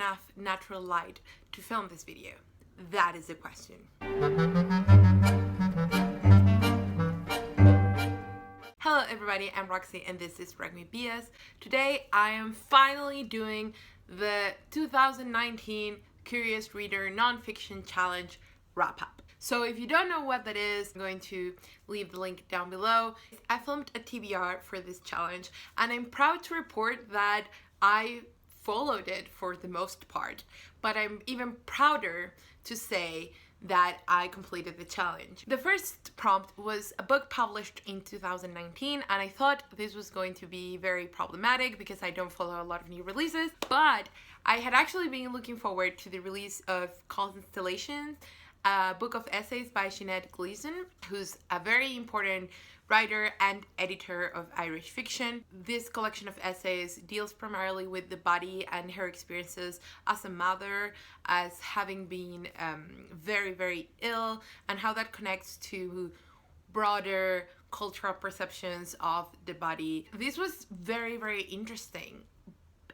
enough natural light to film this video? That is the question. Hello everybody, I'm Roxy and this is Bregman BS. Today I am finally doing the 2019 Curious Reader Nonfiction Challenge wrap-up. So if you don't know what that is, I'm going to leave the link down below. I filmed a TBR for this challenge and I'm proud to report that I followed it for the most part, but I'm even prouder to say that I completed the challenge. The first prompt was a book published in 2019 and I thought this was going to be very problematic because I don't follow a lot of new releases, but I had actually been looking forward to the release of Constellations, a book of essays by Sinead Gleeson, who's a very important writer and editor of Irish fiction. This collection of essays deals primarily with the body and her experiences as a mother, as having been very, very ill, and how that connects to broader cultural perceptions of the body. This was very, very interesting.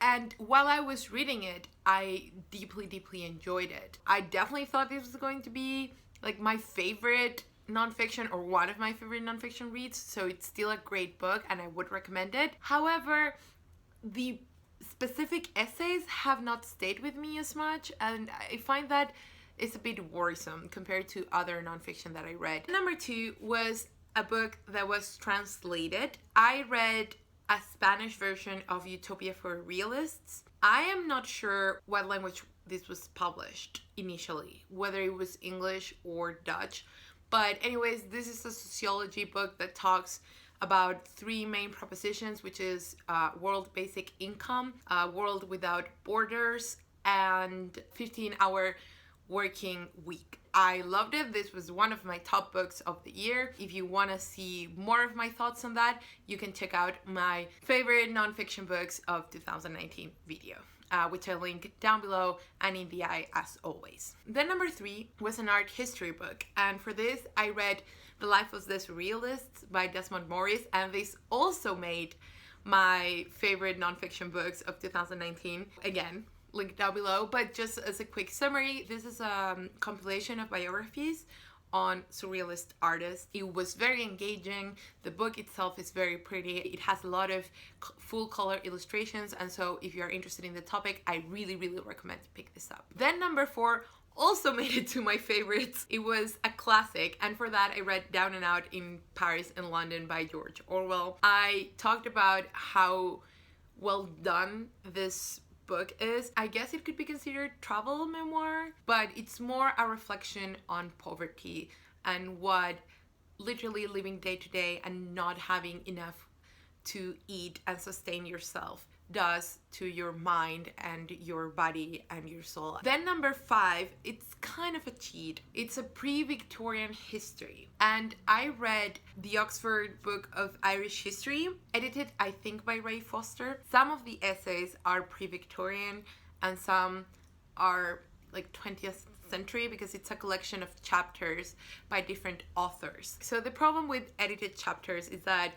And while I was reading it, I deeply enjoyed it. I definitely thought this was going to be like my favorite nonfiction or one of my favorite nonfiction reads, so it's still a great book and I would recommend it. However, the specific essays have not stayed with me as much and I find that it's a bit worrisome compared to other nonfiction that I read. Number 2 was a book that was translated. I read a Spanish version of Utopia for Realists. I am not sure what language this was published initially, whether it was English or Dutch. But anyways, this is a sociology book that talks about 3 main propositions, which is world basic income, world without borders, and 15-hour working week. I loved it. This was one of my top books of the year. If you want to see more of my thoughts on that, you can check out my favorite nonfiction books of 2019 video. Which I link down below and in the eye as always. Then number 3 was an art history book, and for this I read The Life of the Surrealists by Desmond Morris, and this also made my favorite nonfiction books of 2019. Again, link down below, but just as a quick summary, this is a compilation of biographies on surrealist artists. It was very engaging. The book itself is very pretty. It has a lot of full color illustrations, and so if you're interested in the topic, I really recommend to pick this up. Then number 4 also made it to my favorites. It was a classic, and for that I read Down and Out in Paris and London by George Orwell. I talked about how well done this book is. I guess it could be considered travel memoir, but it's more a reflection on poverty and what literally living day to day and not having enough to eat and sustain yourself does to your mind and your body and your soul. Then number 5, it's kind of a cheat. It's a pre-Victorian history, and I read the Oxford Book of Irish History, edited I think by Ray Foster. Some of the essays are pre-Victorian and some are like 20th century because it's a collection of chapters by different authors. So the problem with edited chapters is that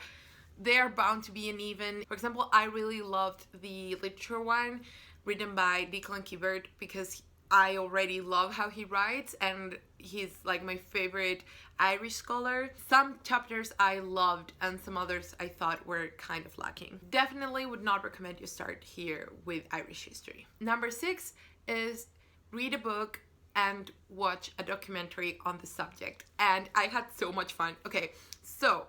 they are bound to be uneven. For example, I really loved the literature one written by Declan Kibbert because I already love how he writes and he's like my favorite Irish scholar. Some chapters I loved and some others I thought were kind of lacking. Definitely would not recommend you start here with Irish history. Number 6 is read a book and watch a documentary on the subject, and I had so much fun. Okay, so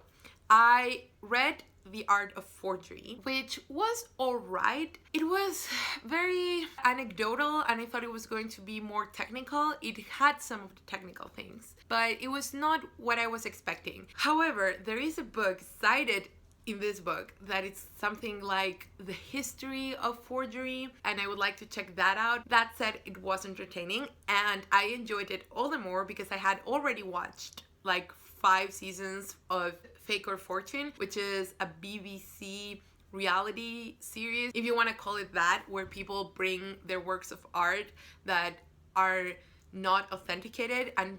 I read The Art of Forgery, which was alright. It was very anecdotal and I thought it was going to be more technical. It had some of the technical things, but it was not what I was expecting. However, there is a book cited in this book that it's something like the history of forgery, and I would like to check that out. That said, it was entertaining and I enjoyed it all the more because I had already watched like 5 seasons of Fake or Fortune, which is a BBC reality series, if you want to call it that, where people bring their works of art that are not authenticated and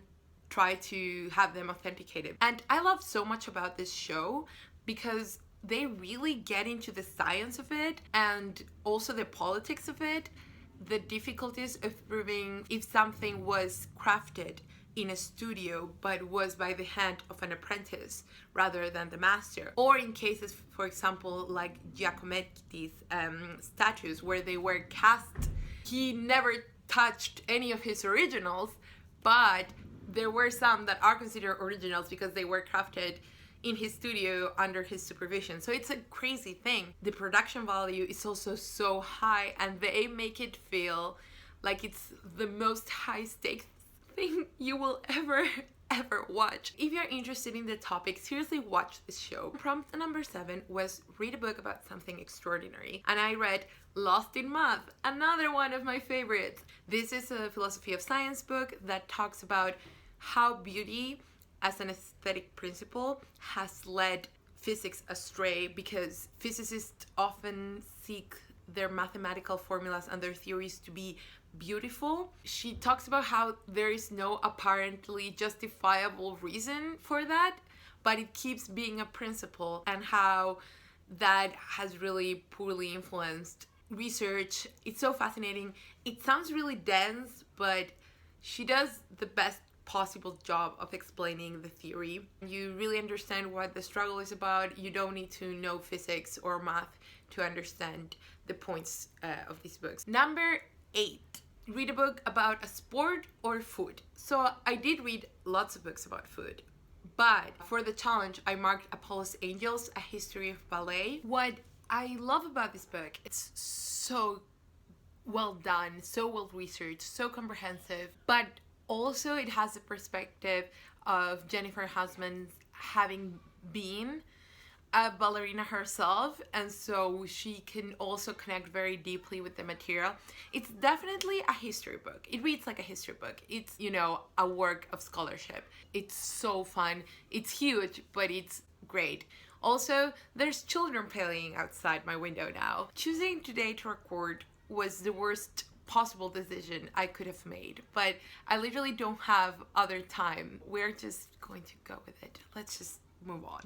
try to have them authenticated. And I love so much about this show because they really get into the science of it and also the politics of it. the difficulties of proving if something was crafted in a studio but was by the hand of an apprentice rather than the master, or in cases, for example, like Giacometti's statues where they were cast. He never touched any of his originals, but there were some that are considered originals because they were crafted in his studio under his supervision. So it's a crazy thing. The production value is also so high, and they make it feel like it's the most high stakes thing you will ever watch. If you're interested in the topic, seriously watch this show. Prompt number 7 was read a book about something extraordinary, and I read Lost in Math, another one of my favorites. This is a philosophy of science book that talks about how beauty as an aesthetic principle has led physics astray, because physicists often seek their mathematical formulas and their theories to be beautiful. She talks about how there is no apparently justifiable reason for that, but it keeps being a principle, and how that has really poorly influenced research. It's so fascinating. It sounds really dense, but she does the best possible job of explaining the theory. You really understand what the struggle is about. You don't need to know physics or math to understand the points of these books. Number 8, read a book about a sport or food. So I did read lots of books about food, but for the challenge I marked Apollo's Angels, A History of Ballet. What I love about this book, it's so well done, so well researched, so comprehensive, but also it has the perspective of Jennifer Husband having been a ballerina herself, and so she can also connect very deeply with the material. It's definitely a history book. It reads like a history book. It's, you know, a work of scholarship. It's so fun. It's huge, but it's great. Also, there's children playing outside my window now. Choosing today to record was the worst possible decision I could have made, but I literally don't have other time. We're just going to go with it. Let's just move on.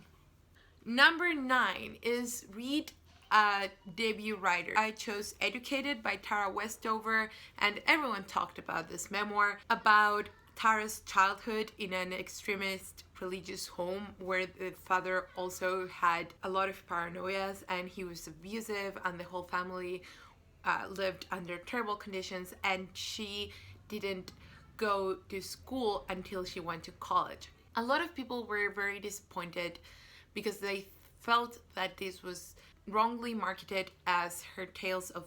Number 9 is read a debut writer. I chose Educated by Tara Westover, and everyone talked about this memoir about Tara's childhood in an extremist religious home where the father also had a lot of paranoias and he was abusive, and the whole family lived under terrible conditions, and she didn't go to school until she went to college. A lot of people were very disappointed because they felt that this was wrongly marketed as her tales of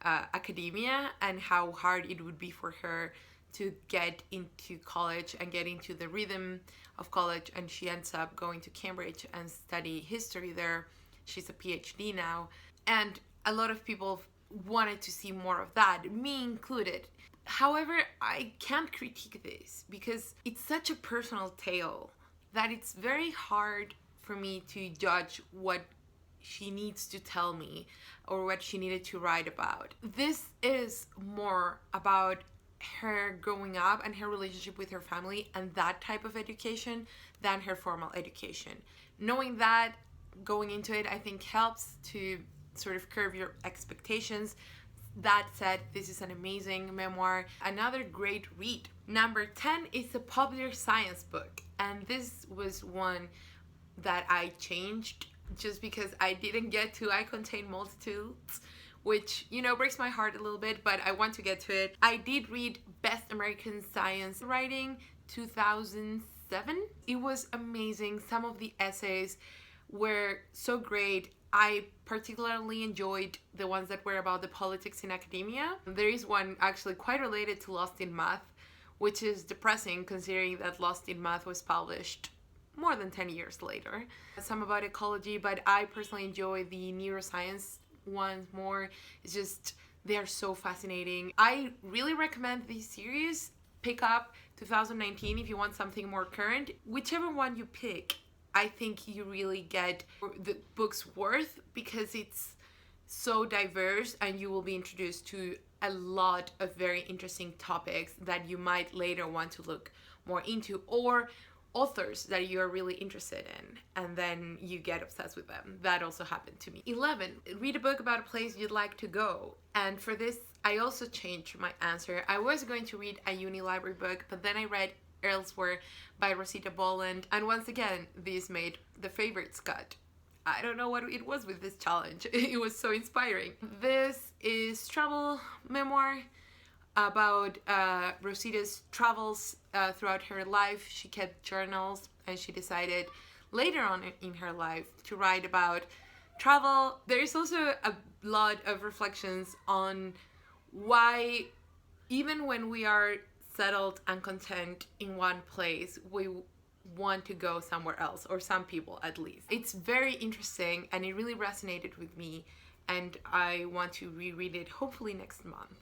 academia and how hard it would be for her to get into college and get into the rhythm of college, and she ends up going to Cambridge and study history there. She's a PhD now, and a lot of people wanted to see more of that, me included. However, I can't critique this because it's such a personal tale that it's very hard for me to judge what she needs to tell me or what she needed to write about. This is more about her growing up and her relationship with her family and that type of education than her formal education. Knowing that going into it, I think helps to sort of curb your expectations. That said, this is an amazing memoir, another great read. Number 10 is a popular science book, and this was one that I changed just because I didn't get to I Contain Multitudes, which, you know, breaks my heart a little bit, but I want to get to it. I did read Best American Science Writing 2007. It was amazing. Some of the essays were so great. I particularly enjoyed the ones that were about the politics in academia. There is one actually quite related to Lost in Math, which is depressing considering that Lost in Math was published more than 10 years later. Some about ecology, but I personally enjoy the neuroscience ones more. It's just, they're so fascinating. I really recommend this series. Pick up 2019 if you want something more current. Whichever one you pick, I think you really get the book's worth because it's so diverse and you will be introduced to a lot of very interesting topics that you might later want to look more into, or authors that you're really interested in and then you get obsessed with them. That also happened to me. 11, read a book about a place you'd like to go. And for this, I also changed my answer. I was going to read a uni library book, but then I read Elsewhere by Rosita Boland, and once again, this made the favorites cut. I don't know what it was with this challenge. It was so inspiring. This is travel memoir about Rosita's travels throughout her life. She kept journals, and she decided later on in her life to write about travel. There is also a lot of reflections on why, even when we are settled and content in one place, we want to go somewhere else, or some people at least. It's very interesting, and it really resonated with me, and I want to reread it hopefully next month.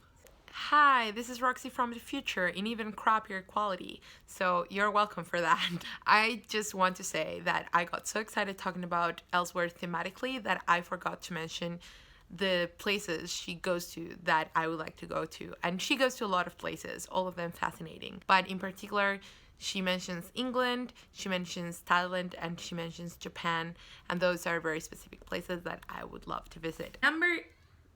Hi, this is Roxy from the future in even crappier quality, so you're welcome for that. I just want to say that I got so excited talking about Elsewhere thematically that I forgot to mention the places she goes to that I would like to go to. And she goes to a lot of places, all of them fascinating. But in particular, she mentions England, she mentions Thailand, and she mentions Japan. And those are very specific places that I would love to visit. Number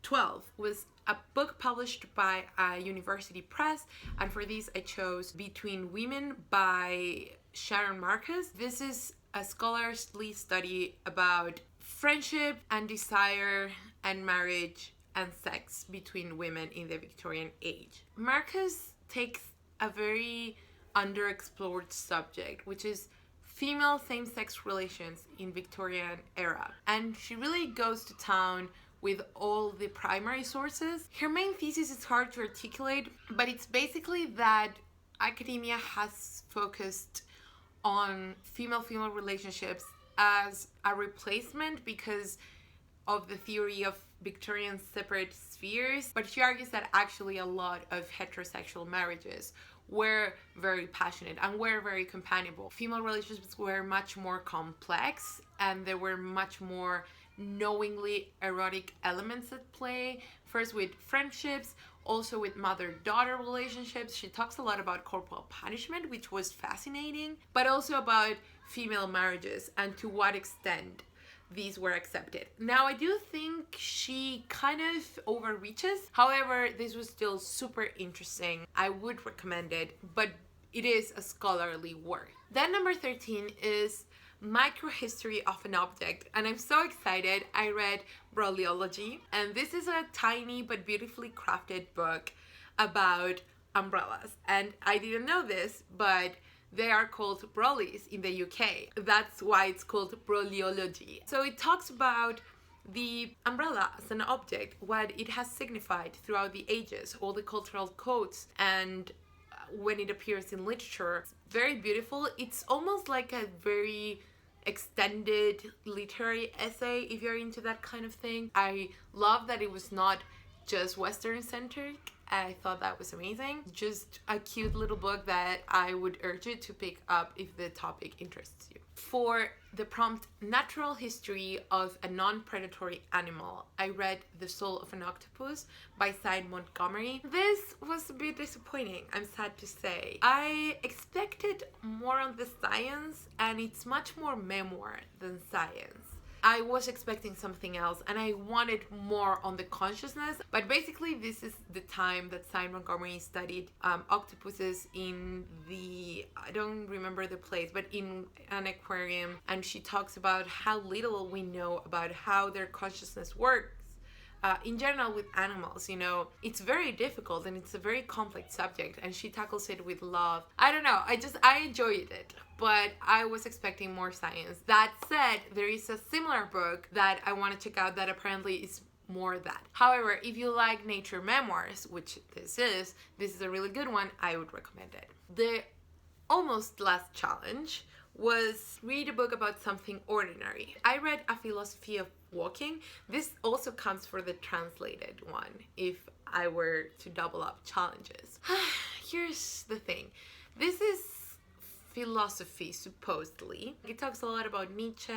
12 was a book published by a university press, and for this I chose Between Women by Sharon Marcus. This is a scholarly study about friendship and desire and marriage and sex between women in the Victorian age. Marcus takes a very underexplored subject, which is female same-sex relations in Victorian era, and she really goes to town with all the primary sources. Her main thesis is hard to articulate, but it's basically that academia has focused on female-female relationships as a replacement because of the theory of Victorian separate spheres, but she argues that actually a lot of heterosexual marriages were very passionate and were very companionable. Female relationships were much more complex, and there were much more knowingly erotic elements at play, first with friendships, also with mother-daughter relationships. She talks a lot about corporal punishment, which was fascinating, but also about female marriages and to what extent these were accepted. Now, I do think she kind of overreaches. However, this was still super interesting. I would recommend it, but it is a scholarly work. Then number 13 is Microhistory of an Object, and I'm so excited. I read Brolliology, and this is a tiny but beautifully crafted book about umbrellas. And I didn't know this, but they are called brollies in the UK. That's why it's called Brolliology. So it talks about the umbrella as an object, what it has signified throughout the ages, all the cultural codes, and when it appears in literature. It's very beautiful. It's almost like a very extended literary essay if you're into that kind of thing. I love that it was not just Western centric. I thought that was amazing. Just a cute little book that I would urge you to pick up if the topic interests you. For the prompt Natural History of a Non-Predatory Animal, I read The Soul of an Octopus by Montgomery. This was a bit disappointing, I'm sad to say. I expected more on the science, and it's much more memoir than science. I was expecting something else, and I wanted more on the consciousness, but basically this is the time that Montgomery studied octopuses in the, I don't remember the place, but in an aquarium, and she talks about how little we know about how their consciousness works. In general with animals, you know, it's very difficult and it's a very complex subject, and she tackles it with love. I don't know, I enjoyed it, but I was expecting more science. That said, there is a similar book that I want to check out that apparently is more that. However, if you like nature memoirs, which this is a really good one, I would recommend it. The almost last challenge was read a book about something ordinary. I read A Philosophy of Walking. This also comes for the translated one if I were to double up challenges. Here's the thing. This is philosophy, supposedly. It talks a lot about Nietzsche.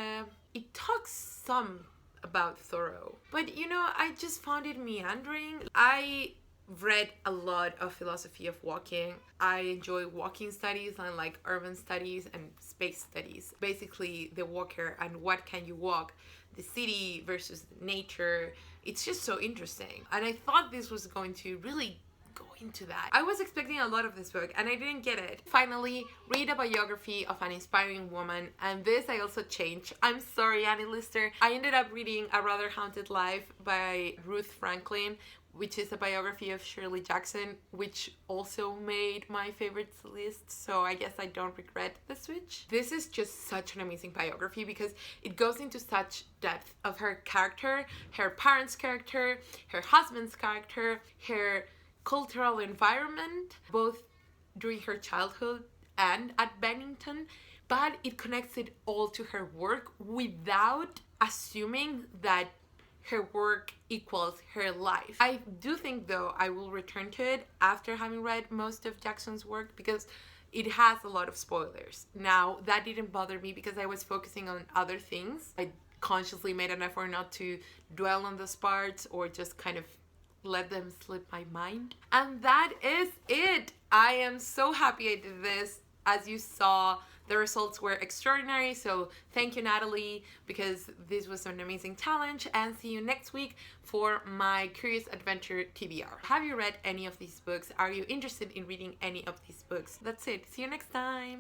It talks some about Thoreau. But you know, I just found it meandering. I read a lot of Philosophy of Walking. I enjoy walking studies and like urban studies and space studies. Basically the walker and what can you walk, the city versus nature, it's just so interesting. And I thought this was going to really go into that. I was expecting a lot of this book and I didn't get it. Finally, read a biography of an inspiring woman, and this I also changed. I'm sorry, Annie Lister. I ended up reading A Rather Haunted Life by Ruth Franklin, which is a biography of Shirley Jackson, which also made my favorites list, so I guess I don't regret the switch. This is just such an amazing biography because it goes into such depth of her character, her parents' character, her husband's character, her cultural environment, both during her childhood and at Bennington, but it connects it all to her work without assuming that her work equals her life. I do think, though, I will return to it after having read most of Jackson's work because it has a lot of spoilers. Now, that didn't bother me because I was focusing on other things. I consciously made an effort not to dwell on those parts or just kind of let them slip my mind. And that is it. I am so happy I did this. As you saw, the results were extraordinary, so thank you, Natalie, because this was an amazing challenge, and see you next week for my Curious Adventure TBR. Have you read any of these books? Are you interested in reading any of these books? That's it. See you next time.